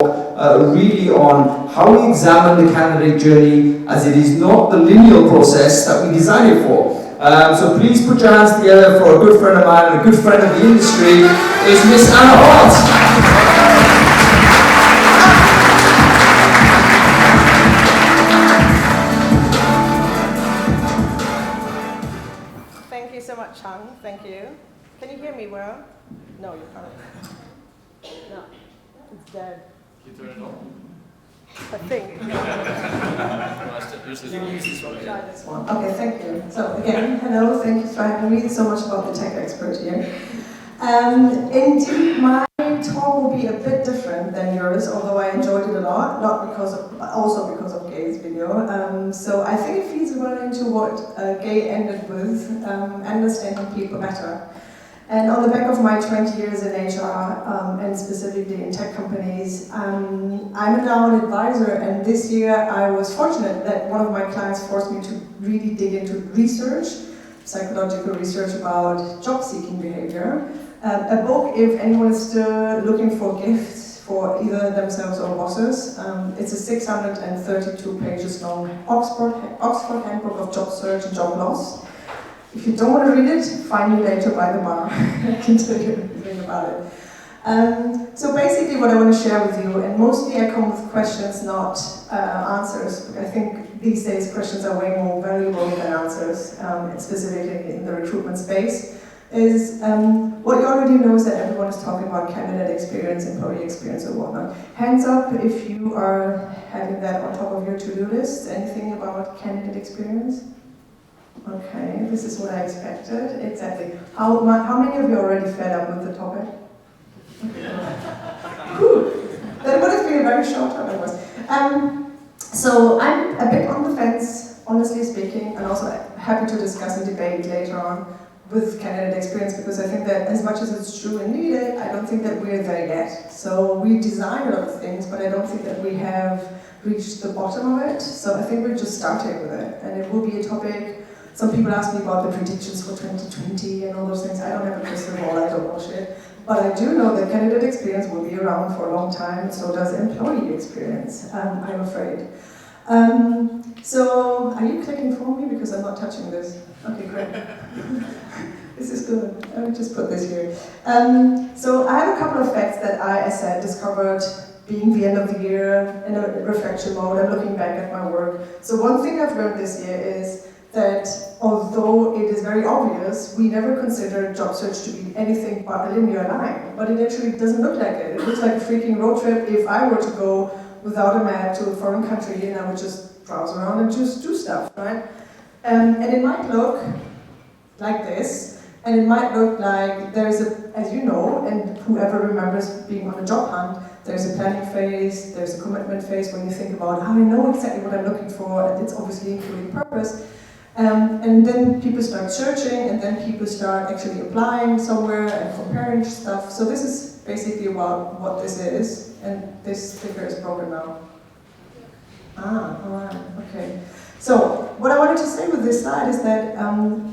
really on how we examine the candidate journey, as it is not the linear process that we design it for. So please put your hands together for a good friend of mine and a good friend of the industry, is Miss Anna Hart. Thank you so much, Hung. Thank you. Can you hear me well? No, you can't. No, it's dead. Can you turn it on? I think. Try this one. Okay, thank you. So again, hello, thank you for having me. So much about the tech expert here. Indeed, my talk will be a bit different than yours, although I enjoyed it a lot, not because of, but also because of Gay's video. So I think it feeds well into what Gay ended with, understanding people better. And on the back of my 20 years in HR, and specifically in tech companies, I'm now an advisor, and this year I was fortunate that one of my clients forced me to really dig into research, psychological research about job-seeking behavior. A book, if anyone is still looking for gifts for either themselves or bosses. It's a 632 pages long Oxford Handbook of Job Search and Job Loss. If you don't want to read it, find me later by the bar. I can tell you everything about it. So basically what I want to share with you, and mostly I come with questions, not answers. I think these days questions are way more valuable than answers, specifically in the recruitment space, is what you already know is that everyone is talking about candidate experience, employee experience, or whatnot. Hands up if you are having that on top of your to-do list. Anything about candidate experience? Okay, this is what I expected. Exactly. How many of you are already fed up with the topic? That would have been a very short time, of course. So I'm a bit on the fence, honestly speaking, and also happy to discuss and debate later on with candidate experience, because I think that as much as it's true and needed, I don't think that we're there yet. So we design a lot of things, but I don't think that we have reached the bottom of it. So I think we're just starting with it, and it will be a topic. Some people ask me about the predictions for 2020 and all those things. I don't have a crystal ball, I don't know shit. But I do know that candidate experience will be around for a long time, and so does employee experience, I'm afraid. So, are you clicking for me? Because I'm not touching this. Okay, great. This is good. Let me just put this here. So I have a couple of facts that I, as I said, discovered being the end of the year in a reflection mode and looking back at my work. So one thing I've learned this year is that although it is very obvious, we never consider job search to be anything but a linear line. But it actually doesn't look like it. It looks like a freaking road trip if I were to go without a map to a foreign country and I would just browse around and just do stuff, right? And it might look like this, and it might look like there's a, as you know, and whoever remembers being on a job hunt, there's a planning phase, there's a commitment phase when you think about how I know exactly what I'm looking for, and it's obviously including purpose. And then people start searching, and then people start actually applying somewhere and comparing stuff. So this is basically about what this is, and this figure is broken now. Alright, okay. So what I wanted to say with this slide is that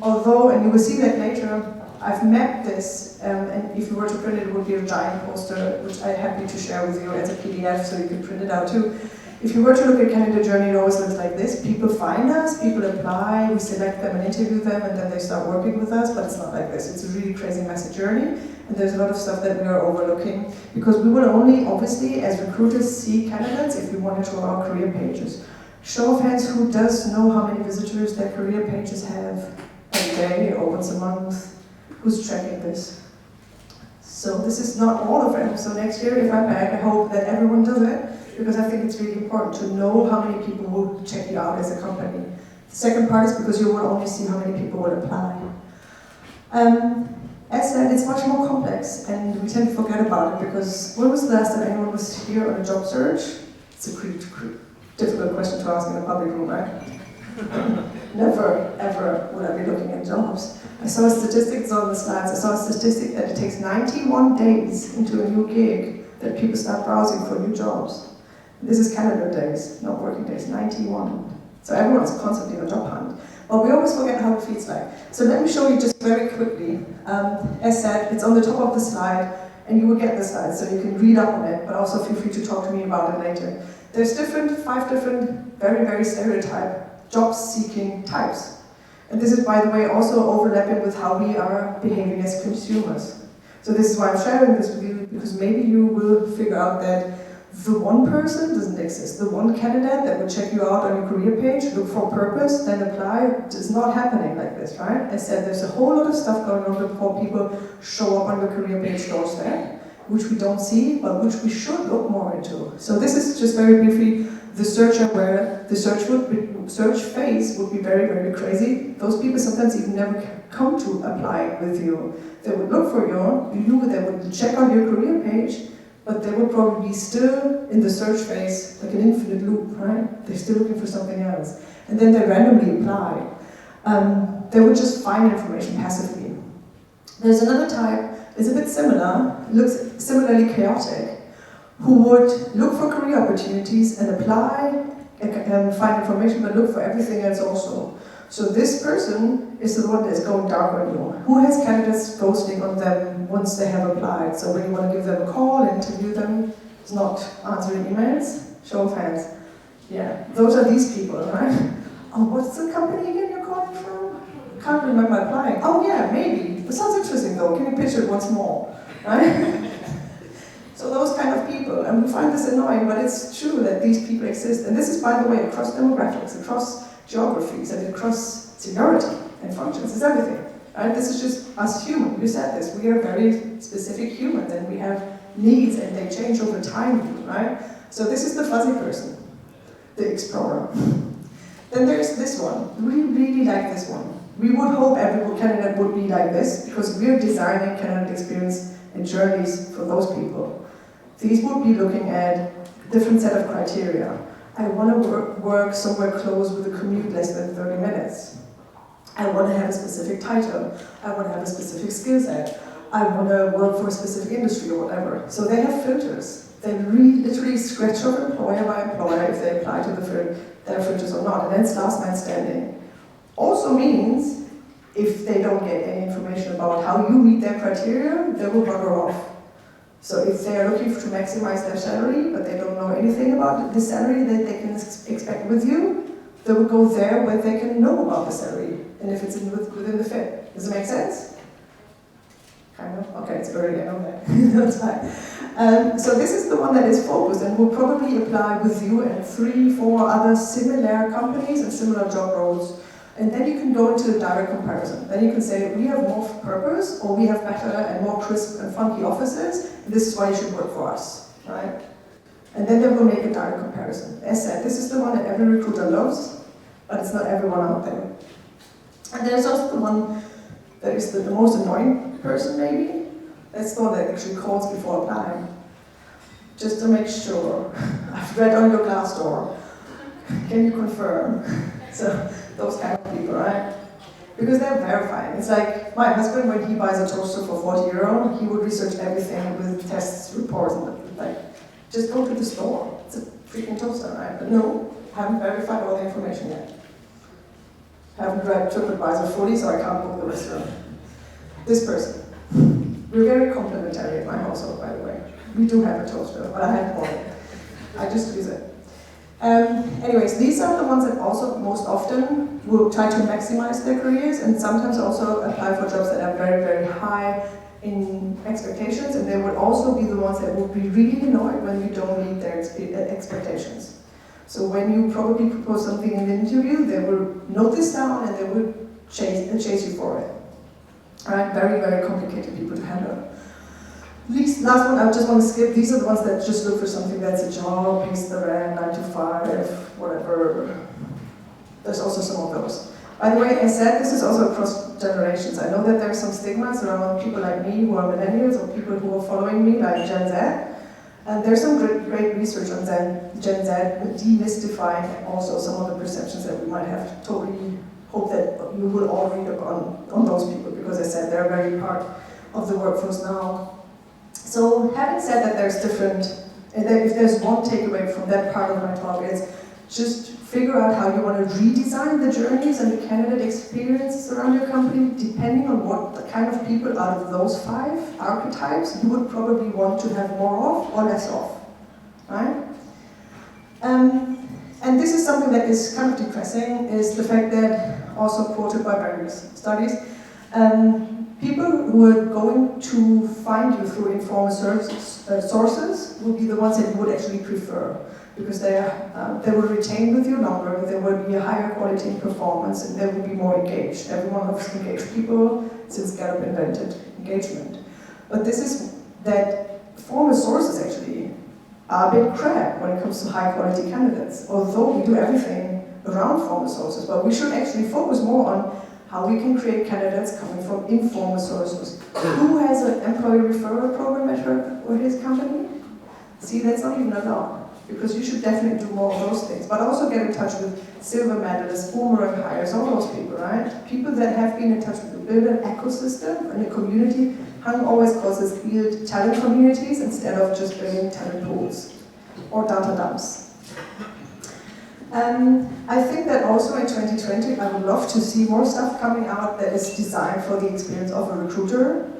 although, and you will see that later, I've mapped this, and if you were to print it, it would be a giant poster, which I'm happy to share with you as a PDF, so you can print it out too. If you were to look at candidate journey, it always looks like this. People find us, people apply, we select them and interview them, and then they start working with us, but it's not like this. It's a really crazy, messy journey, and there's a lot of stuff that we are overlooking, because we will only, obviously, as recruiters, see candidates if we monitor our career pages. Show of hands, who does know how many visitors their career pages have a day or once a month? Who's tracking this? So this is not all of them. So next year, if I'm back, I hope that everyone does it, because I think it's really important to know how many people will check you out as a company. The second part is because you will only see how many people will apply. As said, it's much more complex, and we tend to forget about it, because when was the last time anyone was here on a job search? It's a pretty difficult question to ask in a public room, right? Never, ever would I be looking at jobs. I saw statistics on the slides. I saw a statistic that it takes 91 days into a new gig that people start browsing for new jobs. This is calendar days, not working days, 91. So everyone's constantly on a job hunt. But we always forget how it feels like. So let me show you just very quickly. As said, it's on the top of the slide. And you will get the slides, so you can read up on it, but also feel free to talk to me about it later. There's 5 different, very, very stereotyped job-seeking types. And this is, by the way, also overlapping with how we are behaving as consumers. So this is why I'm sharing this with you, because maybe you will figure out that the one person doesn't exist. The one candidate that will check you out on your career page, look for purpose, then apply, is not happening like this, right? I said there's a whole lot of stuff going on before people show up on your career page doorstep, which we don't see, but which we should look more into. So this is just very briefly the searcher, where the search phase would be very, very crazy. Those people sometimes even never come to apply with you. They would look for you, they would check out your career page, but they would probably be still in the search phase, like an infinite loop, right? They're still looking for something else. And then they randomly apply. They would just find information passively. There's another type, it's a bit similar, looks similarly chaotic, who would look for career opportunities and apply and find information, but look for everything else also. So this person is the one that is going dark on you. Who has candidates ghosting on them once they have applied? So when you want to give them a call and interview them, it's not answering emails? Show of hands. Yeah, those are these people, right? Oh, what's the company again you're calling from? Can't remember applying. Oh yeah, maybe. That sounds interesting though. Can you pitch it once more? Right? So those kind of people, and we find this annoying, but it's true that these people exist. And this is, by the way, across demographics, across geographies, and across seniority and functions. It's everything. Right? This is just us human. You said this. We are very specific humans, and we have needs, and they change over time, right? So this is the fuzzy person, the explorer. Then there's this one. We really like this one. We would hope every candidate would be like this, because we're designing candidate experience and journeys for those people. These would be looking at a different set of criteria. I want to work somewhere close with a commute less than 30 minutes. I want to have a specific title. I want to have a specific skill set. I want to work for a specific industry or whatever. So they have filters. They literally scratch off employer by employer if they apply to their filters or not. And then it's last man standing. Also means if they don't get any information about how you meet their criteria, they will bugger off. So if they are looking to maximize their salary, but they don't know anything about the salary that they can expect with you, they will go there where they can know about the salary, and if it's within the fit. Does it make sense? Kind of? Okay, it's early, I know that. That's fine. So this is the one that is focused and will probably apply with you and 3-4 other similar companies and similar job roles. And then you can go into a direct comparison. Then you can say, we have more purpose, or we have better and more crisp and funky offices, and this is why you should work for us, right? And then they will make a direct comparison. As said, this is the one that every recruiter loves, but it's not everyone out there. And there's also the one that is the most annoying person, maybe. That's the one that actually calls before applying. Just to make sure. I've read on your Glassdoor. Can you confirm? So, those kind of people, right? Because they're verifying. It's like my husband, when he buys a toaster for €40, he would research everything with tests, reports, and like, just go to the store. It's a freaking toaster, right? But no, haven't verified all the information yet. Haven't read TripAdvisor fully, so I can't book the restaurant. This person. We're very complimentary at my household, by the way. We do have a toaster, but I haven't bought it. I just use it. Anyways, these are the ones that also most often will try to maximize their careers and sometimes also apply for jobs that are very, very high in expectations, and they would also be the ones that would be really annoyed when you don't meet their expectations. So when you probably propose something in the interview, they will note this down and they will chase you for it. Alright, very, very complicated people to handle. Last one, I just want to skip. These are the ones that just look for something that's a job, pays the rent, 9 to 5, whatever. There's also some of those. By the way, I said this is also across generations. I know that there are some stigmas around people like me who are millennials or people who are following me, like Gen Z. And there's some great research on Gen Z demystifying also some of the perceptions that we might have. Totally hope that you will all read up on those people, because I said they're very part of the workforce now. So having said that there's different, and that if there's one takeaway from that part of my talk, is Just figure out how you want to redesign the journeys and the candidate experiences around your company, depending on what the kind of people out of those 5 archetypes you would probably want to have more of or less of, right? And this is something that is kind of depressing, is the fact that, also quoted by various studies, people who are going to find you through informal sources will be the ones that you would actually prefer, because they will retain with you longer, there will be a higher quality in performance, and they will be more engaged. Everyone loves engaged people since Gallup invented engagement. But this is that formal sources actually are a bit crap when it comes to high quality candidates, although we do everything around formal sources, but we should actually focus more on how we can create candidates coming from informal sources. Who has an employee referral program at her or his company? See, that's not even allowed, because you should definitely do more of those things, but also get in touch with silver medalists, boomerang hires, all those people, right? People that have been in touch with the build an ecosystem and a community. Hung always calls this build talent communities instead of just building talent pools or data dumps. I think that also in 2020, I would love to see more stuff coming out that is designed for the experience of a recruiter.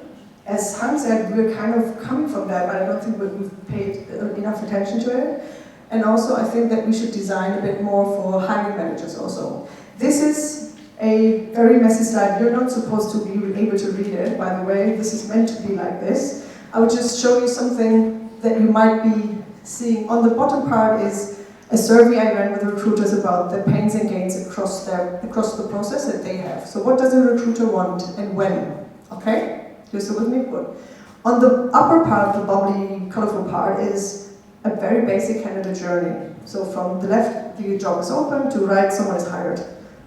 As Hang said, we're kind of coming from that, but I don't think we've paid enough attention to it. And also, I think that we should design a bit more for hiring managers also. This is a very messy slide. You're not supposed to be able to read it, by the way. This is meant to be like this. I would just show you something that you might be seeing. On the bottom part is a survey I ran with recruiters about the pains and gains across the process that they have. So what does a recruiter want and when? Okay? You're still with me? Good. On the upper part, the bubbly, colorful part, is a very basic candidate journey. So from the left, the job is open, to right, someone is hired.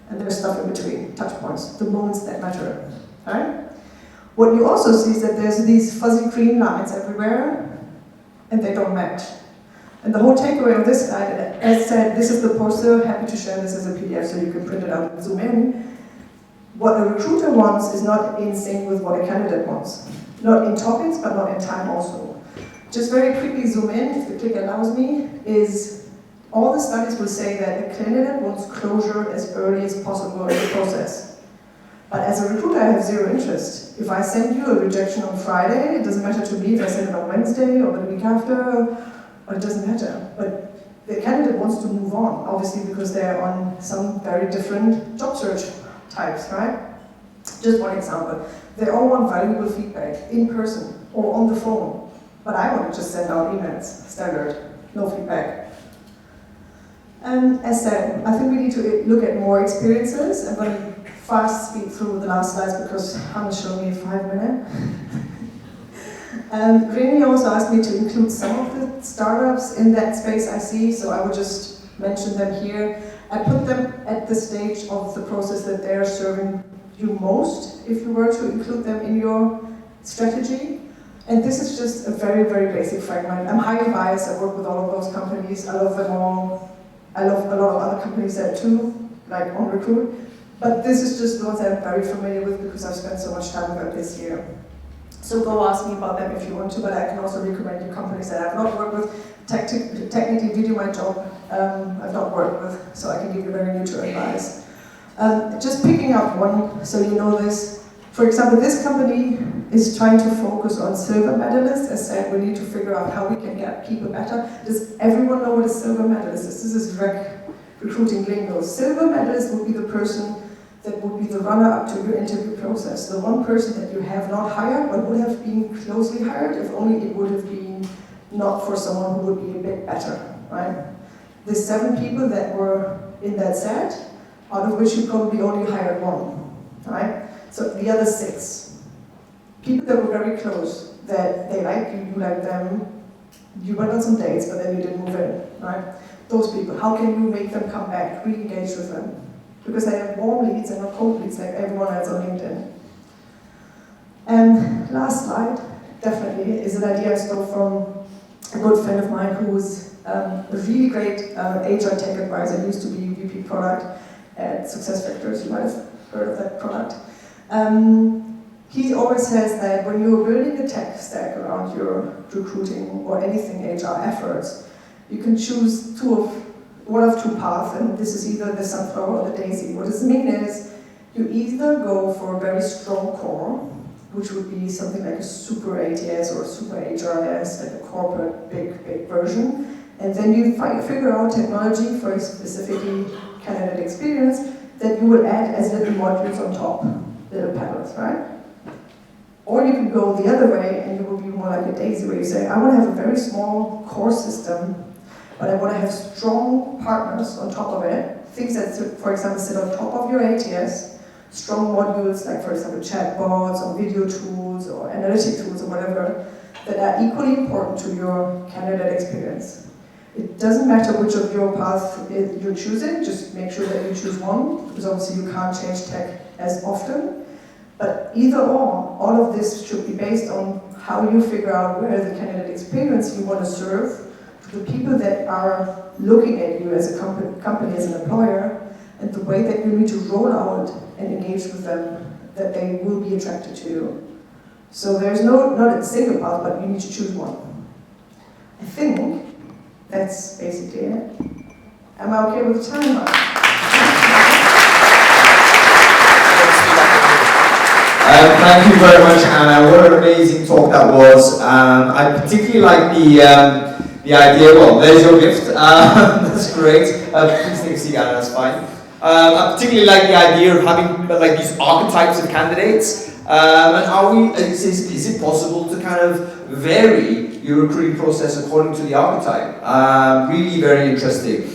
And there's stuff in between, touch points, the moments that matter, right? What you also see is that there's these fuzzy green lines everywhere, and they don't match. And the whole takeaway of this slide, as said, this is the poster, happy to share this as a PDF so you can print it out and zoom in. What a recruiter wants is not in sync with what a candidate wants. Not in topics, but not in time also. Just very quickly zoom in, if the click allows me, is all the studies will say that a candidate wants closure as early as possible in the process. But as a recruiter, I have zero interest. If I send you a rejection on Friday, it doesn't matter to me if I send it on Wednesday or the week after, or it doesn't matter. But the candidate wants to move on, obviously because they're on some very different job search types, right? Just one example. They all want valuable feedback in person or on the phone. But I want to just send out emails, standard, no feedback. And as said, I think we need to look at more experiences. I'm going to fast speed through the last slides because Hans showed me 5 minutes. Reni also asked me to include some of the startups in that space I see, so I would just mention them here. I put them at the stage of the process that they're serving you most, if you were to include them in your strategy. And this is just a very, very basic fragment. I'm highly biased, I work with all of those companies, I love them all. I love a lot of other companies there too, like OnRecruit. But this is just the ones that I'm very familiar with because I've spent so much time with them this year. So go ask me about them if you want to, but I can also recommend you companies that I've not worked with. Technically, Video My Job, I've not worked with, so I can give you very neutral advice. Just picking up one, so you know this. For example, this company is trying to focus on silver medalists. As said, we need to figure out how we can get people better. Does everyone know what a silver medalist is? This is recruiting lingo. Silver medalist would be the person that would be the runner-up to your interview process. The one person that you have not hired, but would have been closely hired if only it would have been not for someone who would be a bit better, right? The 7 people that were in that set, out of which you probably only hired 1, right? So the other 6, people that were very close, that they liked you, you liked them, you went on some dates, but then you didn't move in, right? Those people, how can you make them come back, re-engage with them? Because they have warm leads and not cold leads like everyone else on LinkedIn. And last slide, definitely, is an idea I stole from a good friend of mine who was a really great HR tech advisor, used to be VP product at SuccessFactors. You might have heard of that product. He always says that when you're building a tech stack around your recruiting or anything HR efforts, you can choose 2 of one of two paths, and this is either the sunflower or the daisy. What does it mean is, you either go for a very strong core, which would be something like a super ATS or a super HRIS, like a corporate big version, and then you figure out technology for a specifically candidate experience that you will add as little modules on top, little panels, right? Or you can go the other way and you will be more like a daisy where you say, I want to have a very small core system, but I want to have strong partners on top of it, things that, for example, sit on top of your ATS, strong modules like, for example, chatbots or video tools or analytic tools or whatever, that are equally important to your candidate experience. It doesn't matter which of your paths you're choosing, just make sure that you choose one, because obviously you can't change tech as often. But either or, all of this should be based on how you figure out where the candidate experience you want to serve to the people that are looking at you as a company, as an employer, and the way that you need to roll out and engage with them, that they will be attracted to you. So there's not a single path, but you need to choose one. I think that's basically it. Am I okay with the time? Thank you very much, Anna. What an amazing talk that was. I particularly like the idea. Well, there's your gift. That's great. Please take a seat, Anna. That's fine. I particularly like the idea of having like these archetypes of candidates. And is it possible to kind of vary your recruiting process according to the archetype? Really very interesting.